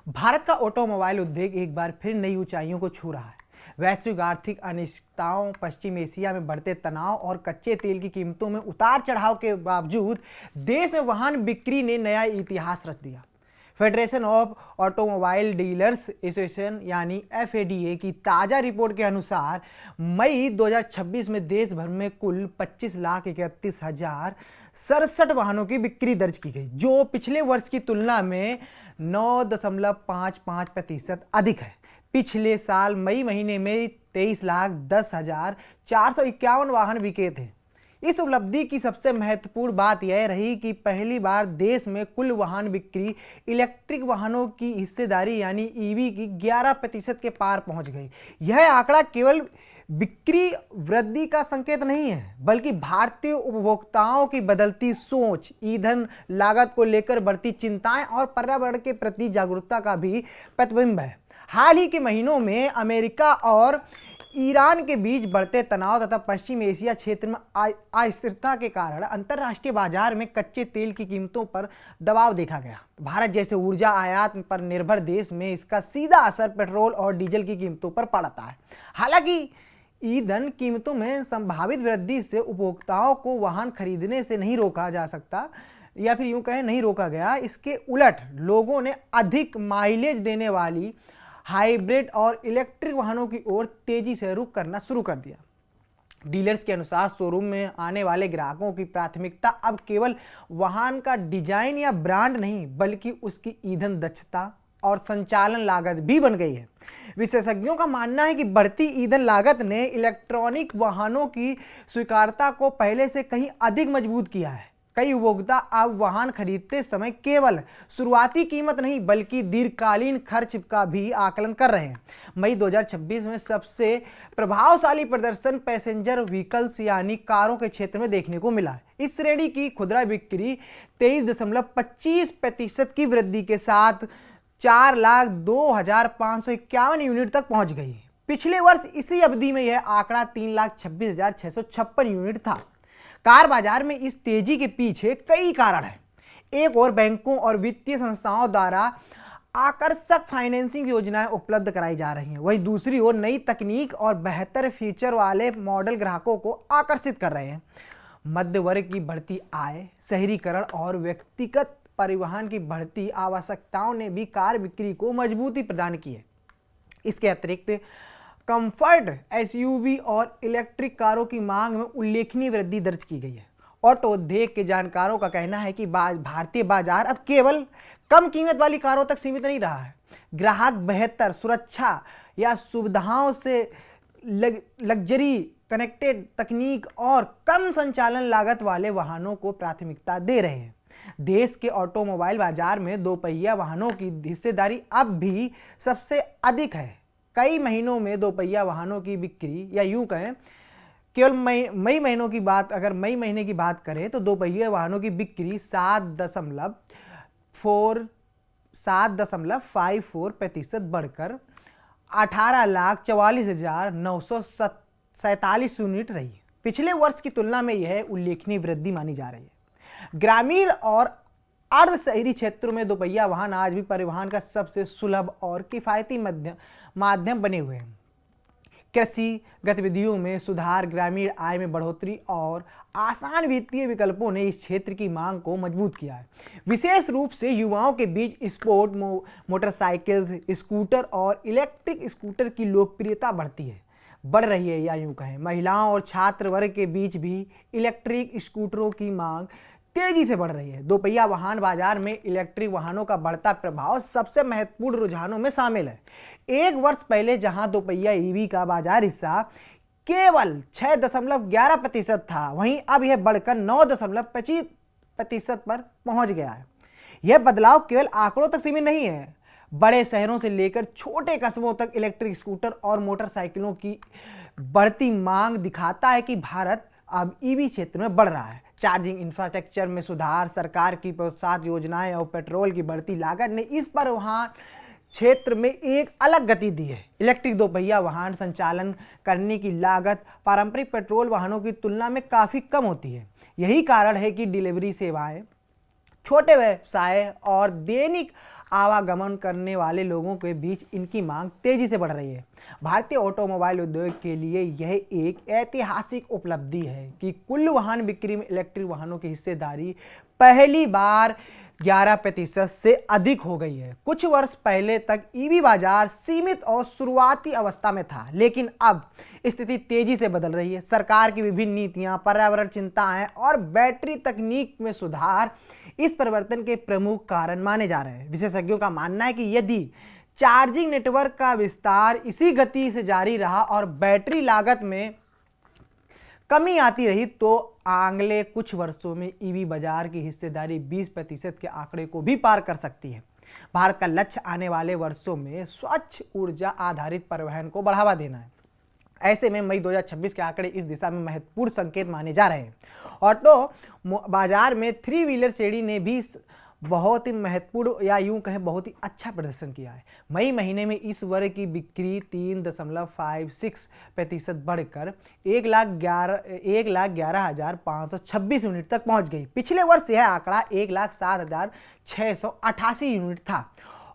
भारत का ऑटोमोबाइल उद्योग एक बार फिर नई ऊंचाइयों को छू रहा है। वैश्विक आर्थिक अनिश्चितताओं, पश्चिम एशिया में बढ़ते तनाव और कच्चे तेल की कीमतों में उतार चढ़ाव के बावजूद देश में वाहन बिक्री ने नया इतिहास रच दिया। Federation of automobile dealers association यानी FADA की ताज़ा रिपोर्ट के अनुसार मई 2026 में देश भर में कुल 25,31,067 वाहनों की बिक्री दर्ज की गई, जो पिछले वर्ष की तुलना में 9.55% अधिक है। पिछले साल मई महीने में 23,10,451 वाहन बिके थे। इस उपलब्धि की सबसे महत्वपूर्ण बात यह रही कि पहली बार देश में कुल वाहन बिक्री इलेक्ट्रिक वाहनों की हिस्सेदारी यानी EV की 11% के पार पहुंच गई। यह आंकड़ा केवल बिक्री वृद्धि का संकेत नहीं है, बल्कि भारतीय उपभोक्ताओं की बदलती सोच, ईंधन लागत को लेकर बढ़ती चिंताएं और पर्यावरण के प्रति जागरूकता का भी प्रतिबिंब है। हाल ही के महीनों में अमेरिका और ईरान के बीच बढ़ते तनाव तथा पश्चिम एशिया क्षेत्र में अस्थिरता के कारण अंतर्राष्ट्रीय बाजार में कच्चे तेल की कीमतों पर दबाव देखा गया। भारत जैसे ऊर्जा आयात पर निर्भर देश में इसका सीधा असर पेट्रोल और डीजल की कीमतों पर पड़ता है। हालांकि ईंधन कीमतों में संभावित वृद्धि से उपभोक्ताओं को वाहन खरीदने से नहीं रोका जा सकता, या फिर यूं कहें नहीं रोका गया। इसके उलट लोगों ने अधिक माइलेज देने वाली हाइब्रिड और इलेक्ट्रिक वाहनों की ओर तेजी से रुख करना शुरू कर दिया। डीलर्स के अनुसार शोरूम में आने वाले ग्राहकों की प्राथमिकता अब केवल वाहन का डिजाइन या ब्रांड नहीं, बल्कि उसकी ईंधन दक्षता और संचालन लागत भी बन गई है। विशेषज्ञों का मानना है कि बढ़ती ईंधन लागत ने इलेक्ट्रॉनिक वाहनों की स्वीकार्यता को पहले से कहीं अधिक मजबूत किया है। कई उपभोक्ता अब वाहन खरीदते समय केवल शुरुआती कीमत नहीं, बल्कि दीर्घकालीन खर्च का भी आकलन कर रहे हैं। मई 2026 में सबसे प्रभावशाली प्रदर्शन पैसेंजर व्हीकल्स यानी कारों के क्षेत्र में देखने को मिला। इस श्रेणी की खुदरा बिक्री 23.25% की वृद्धि के साथ 4,02,551 यूनिट तक पहुंच गई। पिछले वर्ष इसी अवधि में यह आंकड़ा 3,26,656 यूनिट था। कार बाजार में इस तेजी के पीछे कई कारण हैं। एक और बैंकों और वित्तीय संस्थाओं द्वारा आकर्षक फाइनेंसिंग योजनाएं उपलब्ध कराई जा रही हैं, वहीं दूसरी ओर नई तकनीक और बेहतर फीचर वाले मॉडल ग्राहकों को आकर्षित कर रहे हैं। मध्य वर्ग की बढ़ती आय, शहरीकरण और व्यक्तिगत परिवहन की बढ़ती आवश्यकताओं ने भी कार बिक्री को मजबूती प्रदान की है। इसके अतिरिक्त कंफर्ट SUV और इलेक्ट्रिक कारों की मांग में उल्लेखनीय वृद्धि दर्ज की गई है। ऑटो उद्योग के जानकारों का कहना है कि भारतीय बाजार अब केवल कम कीमत वाली कारों तक सीमित नहीं रहा है। ग्राहक बेहतर सुरक्षा या सुविधाओं से लग्जरी, कनेक्टेड तकनीक और कम संचालन लागत वाले वाहनों को प्राथमिकता दे रहे हैं। देश के ऑटोमोबाइल बाजार में दोपहिया वाहनों की हिस्सेदारी अब भी सबसे अधिक है। कई महीनों में दोपहिया वाहनों की बिक्री, या यूं कहें केवल मई महीनों की बात, अगर मई महीने की बात करें तो दोपहिया वाहनों की बिक्री 7.54% बढ़कर 18,44,947 यूनिट रही। पिछले वर्ष की तुलना में यह उल्लेखनीय वृद्धि मानी जा रही है। ग्रामीण और अर्ध शहरी क्षेत्रों में दोपहिया वाहन आज भी परिवहन का सबसे सुलभ और किफायती माध्यम बने हुए हैं। कृषि गतिविधियों में सुधार, ग्रामीण आय में बढ़ोतरी और आसान वित्तीय विकल्पों ने इस क्षेत्र की मांग को मजबूत किया है। विशेष रूप से युवाओं के बीच स्पोर्ट मोटरसाइकिल्स, स्कूटर और इलेक्ट्रिक स्कूटर की लोकप्रियता बढ़ रही है, या यूं कहें महिलाओं और छात्र वर्ग के बीच भी इलेक्ट्रिक स्कूटरों की मांग तेजी से बढ़ रही है। दोपहिया वाहन बाजार में इलेक्ट्रिक वाहनों का बढ़ता प्रभाव सबसे महत्वपूर्ण रुझानों में शामिल है। एक वर्ष पहले जहां दोपहिया EV का बाजार हिस्सा केवल 6.11% था, वहीं अब यह बढ़कर 9.25% पर पहुंच गया है। यह बदलाव केवल आंकड़ों तक सीमित नहीं है। बड़े शहरों से लेकर छोटे कस्बों तक इलेक्ट्रिक स्कूटर और मोटरसाइकिलों की बढ़ती मांग दिखाता है कि भारत अब EV क्षेत्र में बढ़ रहा है। चार्जिंग इंफ्रास्ट्रक्चर में सुधार, सरकार की प्रोत्साहन योजनाएं और पेट्रोल की बढ़ती लागत ने इस परिवहन क्षेत्र में एक अलग गति दी है। इलेक्ट्रिक दोपहिया वाहन संचालन करने की लागत पारंपरिक पेट्रोल वाहनों की तुलना में काफ़ी कम होती है। यही कारण है कि डिलीवरी सेवाएं, छोटे व्यवसाय और दैनिक आवागमन करने वाले लोगों के बीच इनकी मांग तेजी से बढ़ रही है। भारतीय ऑटोमोबाइल उद्योग के लिए यह एक ऐतिहासिक उपलब्धि है कि कुल वाहन बिक्री में इलेक्ट्रिक वाहनों की हिस्सेदारी पहली बार 11% से अधिक हो गई है। कुछ वर्ष पहले तक ईवी बाजार सीमित और शुरुआती अवस्था में था, लेकिन अब स्थिति तेजी से बदल रही है। सरकार की विभिन्न नीतियां, पर्यावरण चिंताएं और बैटरी तकनीक में सुधार इस परिवर्तन के प्रमुख कारण माने जा रहे हैं। विशेषज्ञों का मानना है कि यदि चार्जिंग नेटवर्क का विस्तार इसी गति से जारी रहा और बैटरी लागत में कमी आती रही तो अगले कुछ वर्षों में ईवी बाजार की हिस्सेदारी 20% के आंकड़े को भी पार कर सकती है। भारत का लक्ष्य आने वाले वर्षों में स्वच्छ ऊर्जा आधारित परिवहन को बढ़ावा देना है। ऐसे में मई 2026 के आंकड़े इस दिशा में महत्वपूर्ण संकेत माने जा रहे हैं। ऑटो बाजार में 3 व्हीलर श्रेणी ने भी बहुत ही महत्वपूर्ण या यूं कहें बहुत ही अच्छा प्रदर्शन किया है। मई महीने में इस वर्ग की बिक्री 3.56% बढ़कर 1,11,526 यूनिट तक पहुंच गई। पिछले वर्ष यह आंकड़ा 1,07,688 यूनिट था।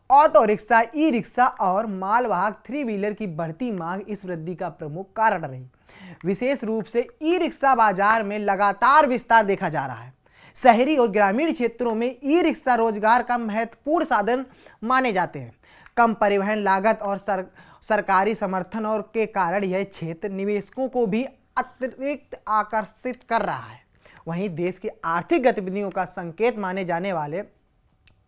ऑटो रिक्शा, ई रिक्शा और मालवाहक 3 व्हीलर की बढ़ती मांग इस वृद्धि का प्रमुख कारण रही। विशेष रूप से ई रिक्शा बाजार में लगातार विस्तार देखा जा रहा है। शहरी और ग्रामीण क्षेत्रों में ई रिक्शा रोजगार का महत्वपूर्ण साधन माने जाते हैं। कम परिवहन लागत और सरकारी समर्थन और के कारण यह क्षेत्र निवेशकों को भी अतिरिक्त आकर्षित कर रहा है। वहीं देश की आर्थिक गतिविधियों का संकेत माने जाने वाले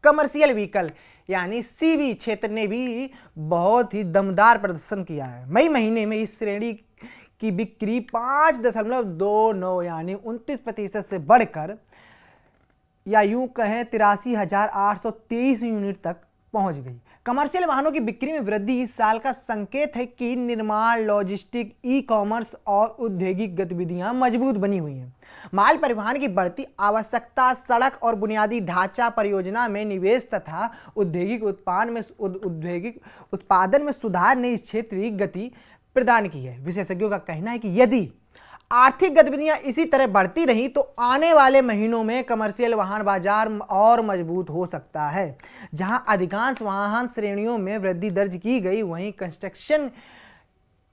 कमर्शियल व्हीकल यानी सीवी क्षेत्र ने भी बहुत ही दमदार प्रदर्शन किया है। मई महीने में इस श्रेणी की बिक्री 5.29 यानी 29% से बढ़कर या यूं कहें 83,823 यूनिट तक पहुंच गई। कमर्शियल वाहनों की बिक्री में वृद्धि इस साल का संकेत है कि निर्माण, लॉजिस्टिक, ई कॉमर्स और औद्योगिक गतिविधियां मजबूत बनी हुई हैं। माल परिवहन की बढ़ती आवश्यकता, सड़क और बुनियादी ढांचा परियोजना में निवेश तथा औद्योगिक उत्पादन में सुधार ने इस क्षेत्र की गति प्रदान की है। विशेषज्ञों का कहना है कि यदि आर्थिक गतिविधियां इसी तरह बढ़ती रहीं तो आने वाले महीनों में कमर्शियल वाहन बाजार और मजबूत हो सकता है। जहां अधिकांश वाहन श्रेणियों में वृद्धि दर्ज की गई, वहीं कंस्ट्रक्शन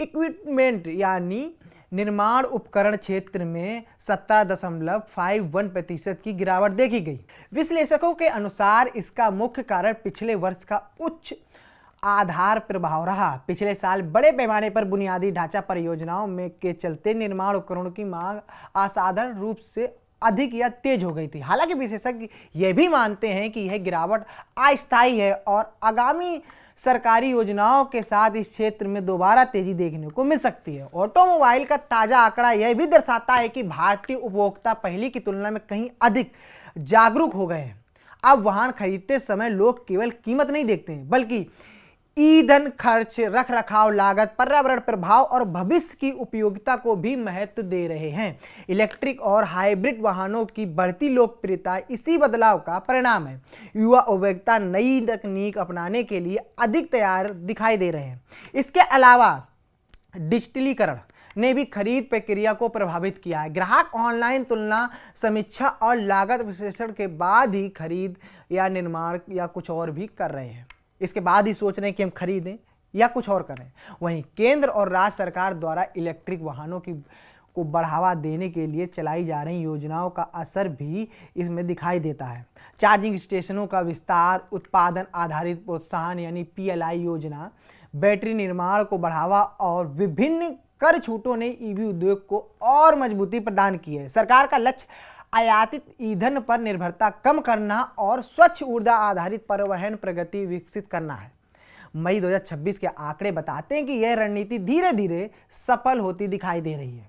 इक्विपमेंट यानी निर्माण उपकरण क्षेत्र में 17.51% की गिरावट देखी गई। विश्लेषकों के अनुसार इसका मुख्य कारण पिछले वर्ष का उच्च आधार प्रभाव रहा। पिछले साल बड़े पैमाने पर बुनियादी ढांचा परियोजनाओं में के चलते निर्माण उपकरणों की मांग असाधारण रूप से अधिक या तेज हो गई थी। हालांकि विशेषज्ञ यह भी मानते हैं कि यह गिरावट अस्थायी है और आगामी सरकारी योजनाओं के साथ इस क्षेत्र में दोबारा तेजी देखने को मिल सकती है। ऑटोमोबाइल का ताजा आंकड़ा यह भी दर्शाता है कि भारतीय उपभोक्ता पहले की तुलना में कहीं अधिक जागरूक हो गए हैं। अब वाहन खरीदते समय लोग केवल कीमत नहीं देखते हैं, बल्कि ईंधन खर्च, रख रखाव लागत, पर्यावरण प्रभाव और भविष्य की उपयोगिता को भी महत्व दे रहे हैं। इलेक्ट्रिक और हाइब्रिड वाहनों की बढ़ती लोकप्रियता इसी बदलाव का परिणाम है। युवा उपभोक्ता नई तकनीक अपनाने के लिए अधिक तैयार दिखाई दे रहे हैं। इसके अलावा डिजिटलीकरण ने भी खरीद प्रक्रिया को प्रभावित किया है। ग्राहक ऑनलाइन तुलना, समीक्षा और लागत विश्लेषण के बाद ही खरीद या निर्माण या कुछ और भी कर रहे हैं। इसके बाद ही सोच रहे हैं कि हम खरीदें या कुछ और करें। वहीं केंद्र और राज्य सरकार द्वारा इलेक्ट्रिक वाहनों को बढ़ावा देने के लिए चलाई जा रही योजनाओं का असर भी इसमें दिखाई देता है। चार्जिंग स्टेशनों का विस्तार, उत्पादन आधारित प्रोत्साहन यानी PLI योजना, बैटरी निर्माण को बढ़ावा और विभिन्न कर छूटों ने ईवी उद्योग को और मजबूती प्रदान की है। सरकार का लक्ष्य आयातित ईंधन पर निर्भरता कम करना और स्वच्छ ऊर्जा आधारित परिवहन प्रगति विकसित करना है। मई 2026 के आंकड़े बताते हैं कि यह रणनीति धीरे धीरे सफल होती दिखाई दे रही है।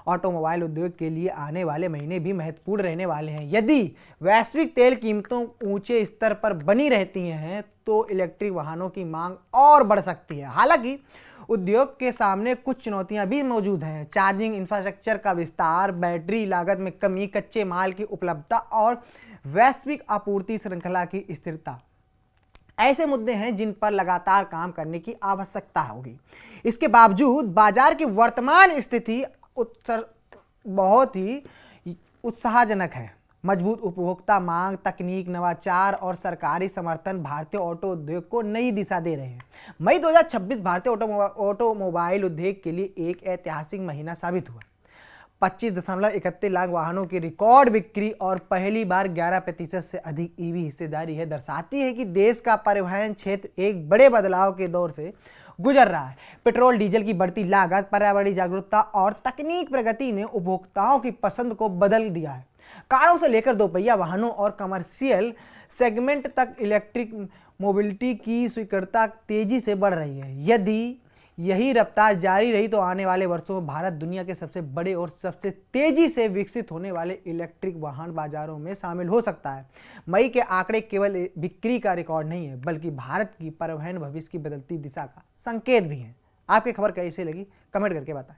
ऑटोमोबाइल उद्योग के लिए आने वाले महीने भी महत्वपूर्ण रहने वाले हैं। यदि वैश्विक तेल कीमतों ऊंचे स्तर पर बनी रहती हैं तो इलेक्ट्रिक वाहनों की मांग और बढ़ सकती है। हालांकि उद्योग के सामने कुछ चुनौतियां भी मौजूद हैं। चार्जिंग इंफ्रास्ट्रक्चर का विस्तार, बैटरी लागत में कमी, कच्चे माल की उपलब्धता और वैश्विक आपूर्ति श्रृंखला की स्थिरता ऐसे मुद्दे हैं जिन पर लगातार काम करने की आवश्यकता होगी। इसके बावजूद बाजार की वर्तमान स्थिति बहुत ही उत्साहजनक है। मजबूत उपभोक्ता मांग, तकनीक, नवाचार और सरकारी समर्थन भारतीय ऑटो उद्योग को नई दिशा दे रहे हैं। मई 2026 भारतीय ऑटोमोबाइल उद्योग के लिए एक ऐतिहासिक महीना साबित हुआ। 25.31 लाख वाहनों की रिकॉर्ड बिक्री और पहली बार 11% से अधिक ईवी हिस्सेदारी है दर्शाती है कि देश का परिवहन क्षेत्र एक बड़े बदलाव के दौर से गुजर रहा है। पेट्रोल डीजल की बढ़ती लागत, पर्यावरणीय जागरूकता और तकनीक प्रगति ने उपभोक्ताओं की पसंद को बदल दिया है। कारों से लेकर दोपहिया वाहनों और कमर्शियल सेगमेंट तक इलेक्ट्रिक मोबिलिटी की स्वीकृति तेजी से बढ़ रही है। यदि यही रफ्तार जारी रही तो आने वाले वर्षों में भारत दुनिया के सबसे बड़े और सबसे तेजी से विकसित होने वाले इलेक्ट्रिक वाहन बाजारों में शामिल हो सकता है। मई के आंकड़े केवल बिक्री का रिकॉर्ड नहीं है, बल्कि भारत की परिवहन भविष्य की बदलती दिशा का संकेत भी है। आपकी खबर कैसी लगी कमेंट करके बताएं।